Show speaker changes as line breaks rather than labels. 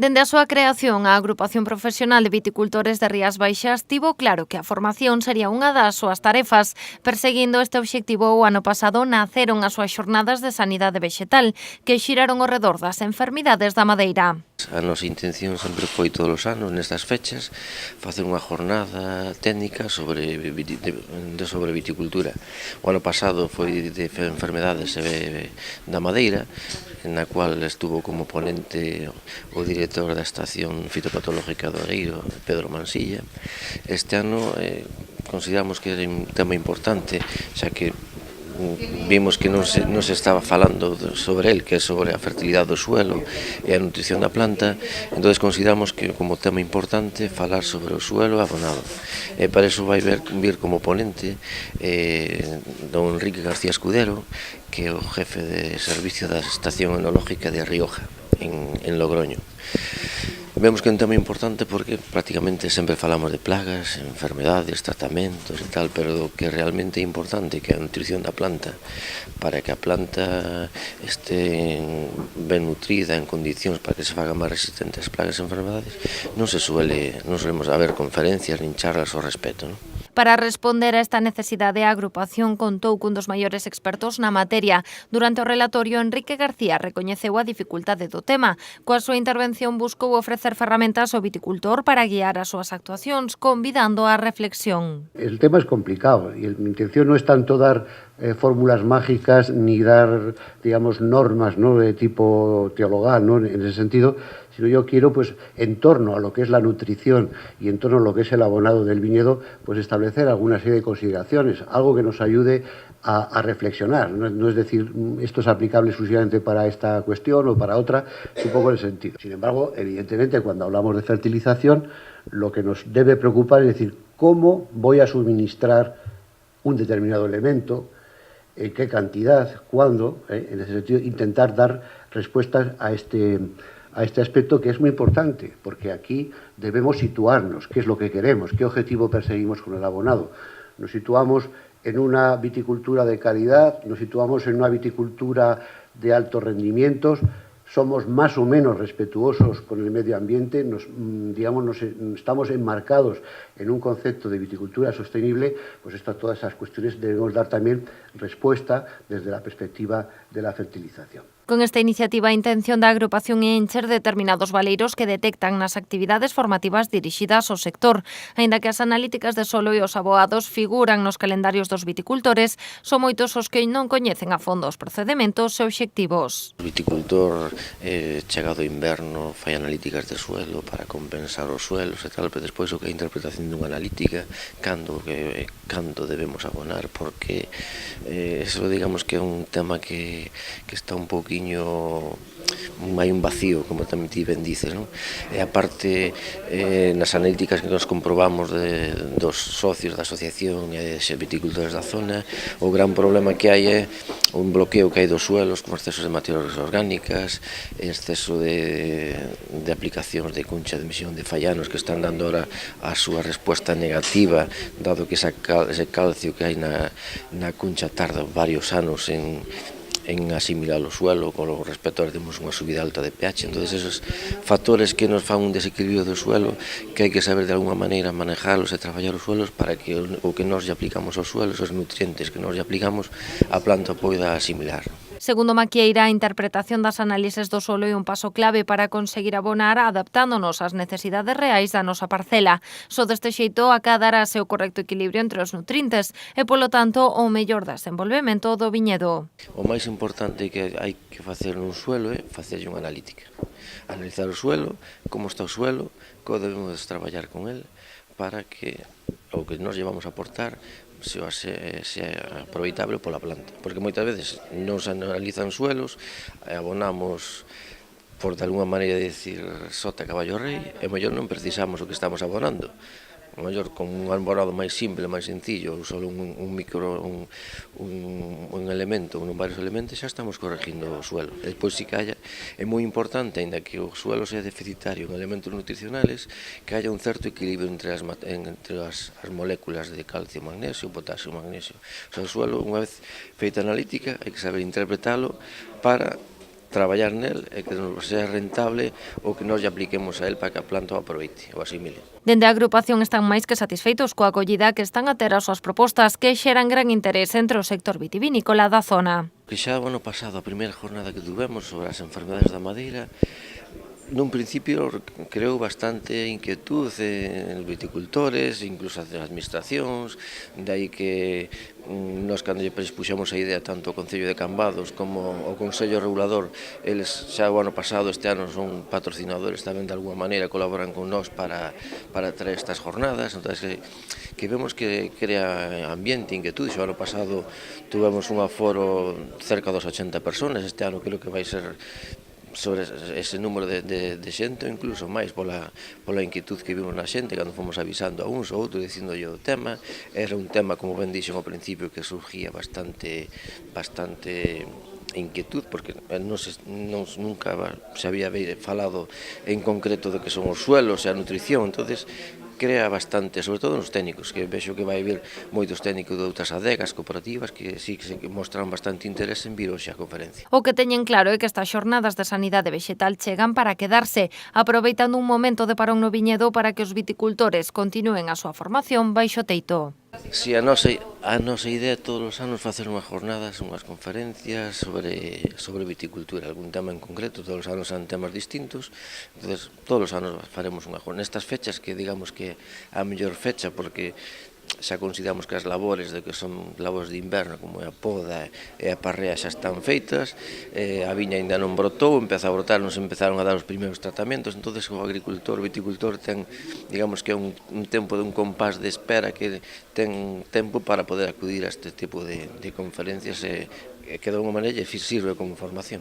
Dende a súa creación, a Agrupación Profesional de Viticultores de Rías Baixas tivo claro que a formación sería unha das súas tarefas. Perseguindo este obxectivo, o ano pasado naceron as súas xornadas de sanidade vexetal, que xiraron ao redor das enfermidades da madeira.
A nosa intención sempre foi todos os anos, nestas fechas, facer unha jornada técnica sobre viticultura. O ano pasado foi de enfermedades da madeira, na cual estuvo como ponente o director da estación fitopatológica do Agueiro, Pedro Mansilla. Este ano consideramos que era un tema importante, xa que vimos que non se estaba falando sobre el, que é sobre a fertilidade do suelo e a nutrición da planta, entón consideramos que como tema importante falar sobre o suelo abonado. E para iso vai vir como ponente don Enrique García Escudero, que é o jefe de servicio da estación enológica de Rioja, en Logroño. Vemos que é un tema importante porque prácticamente sempre falamos de plagas, enfermedades, tratamentos e tal, pero o que realmente é importante que é a nutrición da planta, para que a planta este ben nutrida, en condicións para que se faga máis resistente ás plagas e enfermedades, non solemos haber conferencias nin charlas ao respecto, non?
Para responder a esta necesidade, a agrupación contou cun dos maiores expertos na materia. Durante o relatorio, Enrique García recoñeceu a dificultade do tema. Coa súa intervención buscou ofrecer ferramentas ao viticultor para guiar as súas actuacións, convidando á reflexión.
El tema es complicado y mi intención no es tanto dar fórmulas mágicas ni dar, digamos, normas, ¿no?, de tipo teologal, ¿no?, en ese sentido, sino yo quiero, pues, en torno a lo que es la nutrición y en torno a lo que es el abonado del viñedo, pues establecer alguna serie de consideraciones, algo que nos ayude a reflexionar. No es decir, esto es aplicable exclusivamente para esta cuestión o para otra, es un poco el sentido. Sin embargo, evidentemente, cuando hablamos de fertilización, lo que nos debe preocupar es decir, ¿cómo voy a suministrar un determinado elemento? ¿En qué cantidad? ¿Cuándo? En ese sentido, intentar dar respuestas a este aspecto que es muy importante, porque aquí debemos situarnos, qué es lo que queremos, qué objetivo perseguimos con el abonado. Nos situamos en una viticultura de calidad, nos situamos en una viticultura de altos rendimientos, somos más o menos respetuosos con el medio ambiente, estamos enmarcados en un concepto de viticultura sostenible, pues todas esas cuestiones debemos dar también respuesta desde la perspectiva de la fertilización.
Con esta iniciativa, a intención da agrupación é encher determinados valeiros que detectan nas actividades formativas dirixidas ao sector. Aínda que as analíticas de solo e os aboados figuran nos calendarios dos viticultores, son moitos os que non coñecen a fondo os procedementos e obxectivos.
O viticultor, chegado o inverno, fai analíticas de suelo para compensar os suelos e tal, pero despois o que é a interpretación dunha analítica, cando debemos abonar, porque eso digamos que é un tema que está un pouquinho, hai un vacío, como tamén ti ben dices, non? E aparte, nas analíticas que nos comprobamos dos socios da asociación e de viticultores da zona, o gran problema que hai é un bloqueo que hai dos suelos con excesos de materias orgánicas, exceso de aplicacións de cuncha de emisión de fallanos que están dando ahora a súa resposta negativa, dado que ese calcio que hai na cuncha tarda varios anos en asimilar o suelo, con respecto a temos unha subida alta de pH, entón esos factores que nos fan un desequilibrio do suelo que hai que saber de alguna maneira manejalos e traballar os suelos para que o que nos lle aplicamos aos suelos, os nutrientes que nos lle aplicamos, a planta poida asimilar.
Segundo Maquieira, a interpretación das análises do solo é un paso clave para conseguir abonar adaptándonos ás necesidades reais da nosa parcela. Só deste xeito acadarase o correcto equilibrio entre os nutrientes e, polo tanto, o mellor desenvolvemento do viñedo.
O máis importante que hai que facer nun suelo é facerlle unha analítica. Analizar o suelo, como está o suelo, como debemos traballar con el para que o que nos llevamos a aportar sea aproveitable pola planta, porque moitas veces non se analizan suelos, abonamos por de alguna maneira decir sota caballo rei, e mellor non precisamos o que estamos abonando. O mellor con un abonado máis simple, máis sencillo, ou só un elemento, varios elementos, xa estamos corregindo o suelo. E depois, si que haya, é moi importante, ainda que o suelo sea deficitario en elementos nutricionales, que haya un certo equilibrio entre as moléculas de calcio, magnesio, potasio, magnesio. O sea, o suelo, unha vez feita a analítica, hai que saber interpretalo para traballar nel e que nos sea rentable o que nos lle apliquemos a él para que a planta o aproveite, o asimile.
Dende a agrupación están máis que satisfeitos coa acollida que están a ter as súas propostas que xeran gran interés entre o sector vitivinícola da zona.
Que xa o ano pasado, a primeira jornada que tuvemos sobre as enfermedades da madeira, nun principio creou bastante inquietud en viticultores, incluso as administracións, de aí que nos cando lle expuxemos a idea tanto ao Concello de Cambados como ao Consello Regulador, eles xa o ano pasado, este ano son patrocinadores tamén de alguma maneira, colaboran con nós para traer estas jornadas, entón que vemos que crea ambiente, inquietud. O ano pasado tuvemos un aforo cerca dos 80 personas, este ano creo que vai ser sobre ese número de xente, ou incluso máis pola inquietud que vimos na xente cando fomos avisando a uns ou outros dicíndolle o tema. Era un tema, como ben dixen ao principio, que surgía bastante inquietud, porque nunca se había falado en concreto do que son os suelos e a nutrición, entonces crea bastante, sobre todo nos técnicos, que vexo que vai vir moitos técnicos de outras adegas cooperativas que sí que se mostran bastante interés en vir hoxe á conferencia.
O que teñen claro é que estas xornadas de sanidade vexetal chegan para quedarse, aproveitando un momento de parón no viñedo para que os viticultores continúen a súa formación baixo teito.
Si a nosa idea todos os anos facer unhas jornadas, unhas conferencias sobre viticultura, algún tema en concreto, todos os anos son temas distintos, entonces todos os anos faremos unha jornada. Nestas fechas que digamos que a mellor fecha, porque xa consideramos que as labores de que son labores de inverno, como é a poda e a parrea, xa están feitas, a viña ainda non brotou, empeza a brotar, nos empezaron a dar os primeiros tratamentos, entonces o agricultor, o viticultor ten, digamos que é un tempo de un compás de espera que ten tempo para poder acudir a este tipo de conferencias e que de alguma maneira sirve como formación.